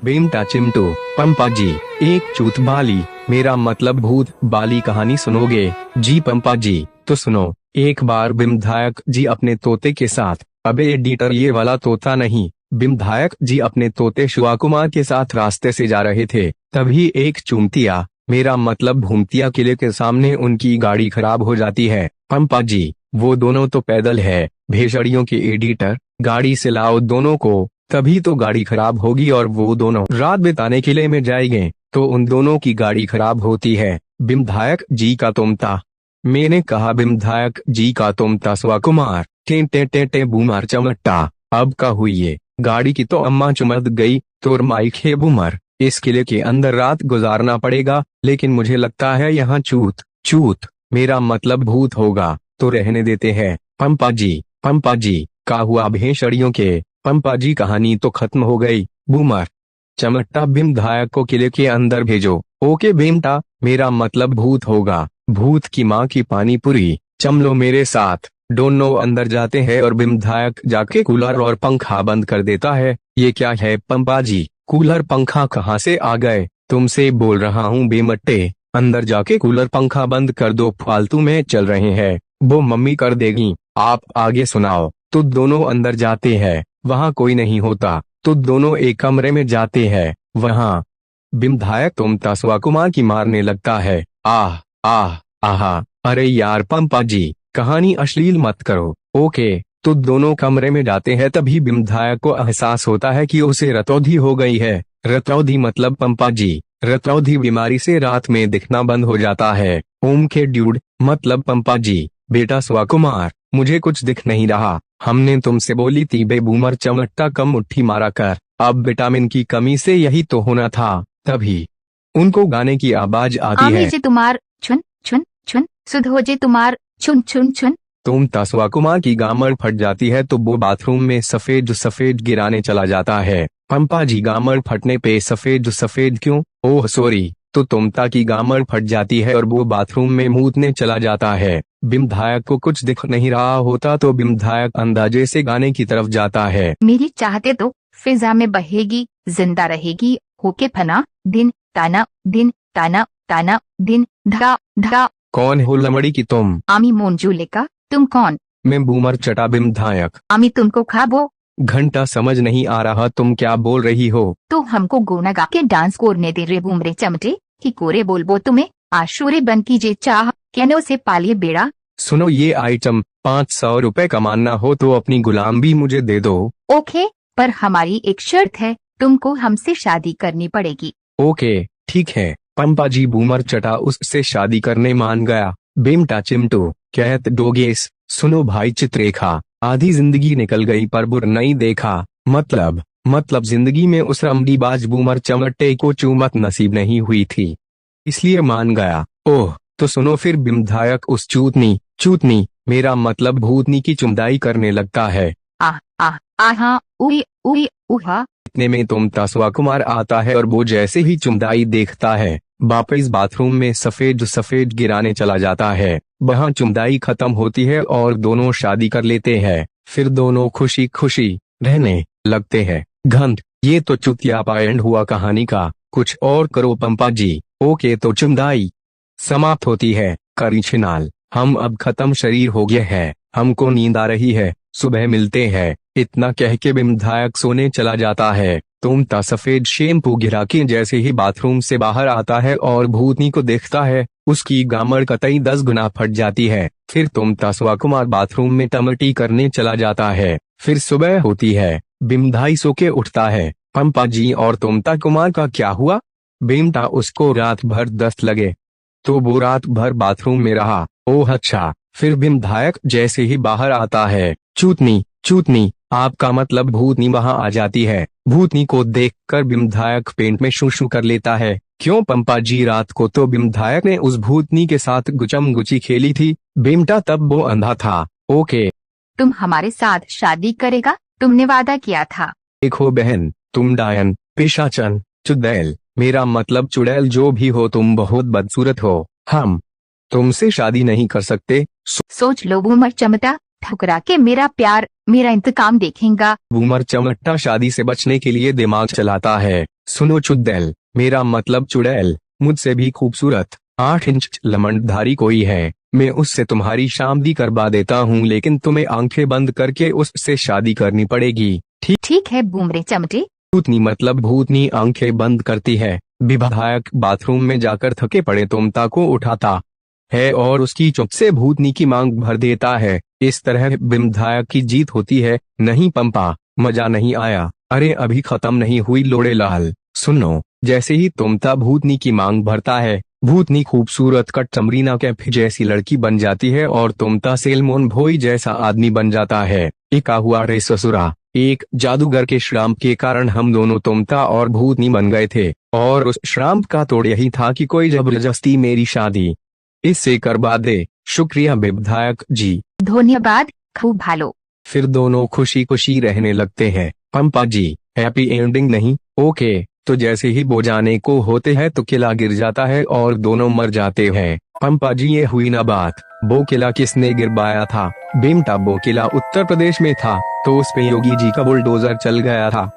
बेमटा चिमटू, पंपा जी, एक चूत बाली, मेरा मतलब भूत बाली कहानी सुनोगे? जी पंपा जी, तो सुनो। एक बार विधायक जी अपने तोते के साथ, अबे एडिटर ये वाला तोता नहीं, विधायक जी अपने तोते शिवा कुमार के साथ रास्ते से जा रहे थे। तभी एक चूंटिया, मेरा मतलब भूमतिया किले के सामने उनकी गाड़ी खराब हो जाती है। पंपा जी, वो दोनों तो पैदल है, भेषड़ियों के एडिटर, गाड़ी से लाओ दोनों को, तभी तो गाड़ी खराब होगी और वो दोनों रात बिताने किले में जाएंगे, तो उन दोनों की गाड़ी खराब होती है। विधायक जी का तोमता, मैंने कहा विधायक जी का तोमता शिवा कुमार, टे टे टे टे बूमर चमट्टा, अब का हुई ये गाड़ी की तो अम्मा चुमद गई, तोर माइक है बूमर, इस किले के अंदर रात गुजारना पड़ेगा, लेकिन मुझे लगता है यहाँ चूत चूत मेरा मतलब भूत होगा, तो रहने देते हैं। पंपा जी, का हुआ भेषड़ियों के? पंपा जी, कहानी तो खत्म हो गई। बूमर चमट्टा, विधायक को किले के अंदर भेजो। ओके बेमटा, मेरा मतलब भूत होगा, भूत की माँ की पानी पूरी, चमलो मेरे साथ। दोनों अंदर जाते हैं और विधायक जाके कूलर और पंखा बंद कर देता है। ये क्या है पंपा जी, कूलर पंखा कहाँ से आ गए? तुमसे बोल रहा हूँ बेमट्टे, अंदर जाके कूलर पंखा बंद कर दो, फालतू में चल रहे हैं, वो मम्मी कर देगी। आप आगे सुनाओ। तो दोनों अंदर जाते हैं, वहाँ कोई नहीं होता, तो दोनों एक कमरे में जाते हैं, वहाँ विधायक तोमता शिवा कुमार की मारने लगता है। आह आह आहा, अरे यार पंपा जी, कहानी अश्लील मत करो। ओके, तो दोनों कमरे में जाते हैं, तभी विधायक को एहसास होता है कि उसे रतौंधी हो गई है। रतौंधी मतलब पंपा जी, रतौंधी बीमारी से रात में दिखना बंद हो जाता है। ओम के ड्यूड, मतलब पंपा जी, बेटा शिवा कुमार, मुझे कुछ दिख नहीं रहा, हमने तुमसे बोली थी बे बूमर चमट्टा कम मुट्ठी मारा कर, अब विटामिन की कमी से यही तो होना था। तभी उनको गाने की आवाज आती है। जे तुम्हार छुन छुन छुन, सुध हो जे तुम्हार छुन छुन छुन। तोमता शिवा कुमार की गामड़ फट जाती है, तो वो बाथरूम में सफेद सफेद गिराने चला जाता है। पंपा जी, गामड़ फटने पे सफेद सफेद क्यों? Oh sorry. तो तोमता की गामड़ फट जाती है और वो बाथरूम में मूतने चला जाता है। विधायक को कुछ दिख नहीं रहा होता, तो विधायक अंदाजे से गाने की तरफ जाता है। मेरी चाहते तो फिजा में बहेगी, जिंदा रहेगी, होके फना, दिन ताना ताना, दिन धड़ा धड़ा। कौन हो लमड़ी की तुम? आमी मोंजुलेका, तुम कौन? मैं बूमर चटा विधायक। आमी तुमको खाबो। घंटा समझ नहीं आ रहा तुम क्या बोल रही हो। तो हमको गोना गा के डांस करने दे रे बूमरे चमटे, कि कोरे बोलबो तुम्हें, आशूरे बन कीजिए चाह, कैनो से पालिए बेड़ा। सुनो, ये आइटम 500 रुपए कमाना हो तो अपनी गुलाम भी मुझे दे दो। ओके, पर हमारी एक शर्त है, तुमको हमसे शादी करनी पड़ेगी। ओके ठीक है। पंपा जी, बूमर चटा उससे शादी करने मान गया। बेमटा चिमटू, कहत डोगेस, सुनो भाई चित्रेखा, आधी जिंदगी निकल गई पर बुर नहीं देखा, मतलब जिंदगी में उस रमडीबाज बूमर चमट्टे को चूमत नसीब नहीं हुई थी, इसलिए मान गया। ओह, तो सुनो फिर। विधायक उस चूतनी मेरा मतलब भूतनी की चुमदाई करने लगता है। आह आह आहा, उई उई उहा। इतने में तोमता शिवा कुमार आता है और वो जैसे ही चुमदाई देखता है, वापस बाथरूम में सफेद सफेद गिराने चला जाता है। वहाँ चुमदाई खत्म होती है और दोनों शादी कर लेते हैं। फिर दोनों खुशी खुशी रहने लगते हैं। घंट, ये तो चुतिया एंड हुआ कहानी का, कुछ और करो पंपा जी। ओके, तो चुमदाई समाप्त होती है। करी छिनाल, हम अब खत्म, शरीर हो गया है, हमको नींद आ रही है, सुबह मिलते हैं। इतना कह के विधायक सोने चला जाता है। तोमता सफेद शैम्पू गिरा के जैसे ही बाथरूम से बाहर आता है और भूतनी को देखता है, उसकी गामड़ कतई 10 गुना फट जाती है। फिर तोमता शिवा कुमार बाथरूम में टमटी करने चला जाता है। फिर सुबह होती है, विधायक सो के उठता है। पंपा जी, और तोमता कुमार का क्या हुआ? बेमटा, उसको रात भर दस्त लगे, तो वो रात भर बाथरूम में रहा। ओह अच्छा। फिर विधायक जैसे ही बाहर आता है, चूतनी आपका मतलब भूतनी वहां आ जाती है। भूतनी को देखकर विधायक पेंट में शू कर लेता है। क्यों पंपा जी, रात को तो विधायक ने उस भूतनी के साथ गुचम गुची खेली थी। बेमटा, तब वो अंधा था। ओके, तुम हमारे साथ शादी करेगा, तुमने वादा किया था। देखो बहन, तुम डायन, पेशाचन, चुड़ैल, मेरा मतलब चुड़ैल जो भी हो, तुम बहुत बदसूरत हो, हम तुमसे शादी नहीं कर सकते। सोच लो बूमर चमटा, ठुकरा के मेरा प्यार मेरा इंतकाम देखेगा। बूमर चमट्टा शादी से बचने के लिए दिमाग चलाता है। सुनो चुड़ैल, मेरा मतलब चुड़ैल, मुझसे भी खूबसूरत 8 इंच लमंडधारी कोई है, मैं उससे तुम्हारी शादी करवा देता हूँ, लेकिन तुम्हें आंखें बंद करके उससे शादी करनी पड़ेगी। ठीक है बूमरे चमटे। भूतनी मतलब भूतनी आंखें बंद करती है। विधायक बाथरूम में जाकर थके पड़े तोमता को उठाता है और उसकी चुप से भूतनी की मांग भर देता है। इस तरह विधायक की जीत होती है। नहीं पंपा, मजा नहीं आया। अरे अभी खत्म नहीं हुई लोड़े लाल, सुनो। जैसे ही तोमता भूतनी की मांग भरता है, भूतनी खूबसूरत कट चमरीना कैफ जैसी लड़की बन जाती है और तोमता सेलमोन भोई जैसा आदमी बन जाता है। एका हुआ रे ससुरा, एक जादूगर के श्राप के कारण हम दोनों तोमता और भूतनी बन गए थे, और उस श्राप का तोड़ यही था कि कोई जबरदस्ती मेरी शादी इससे करवा दे। शुक्रिया विधायक जी। धन्यवाद, खूब भालो। फिर दोनों खुशी खुशी रहने लगते हैं। पंपा जी, हैप्पी एंडिंग नहीं? ओके, तो जैसे ही वो जाने को होते हैं तो किला गिर जाता है और दोनों मर जाते हैं। पंपा जी, ये हुई ना बात। वो किला किसने गिरवाया था? बेमटा वो किला उत्तर प्रदेश में था, तो उस पे योगी जी का बुलडोजर चल गया था।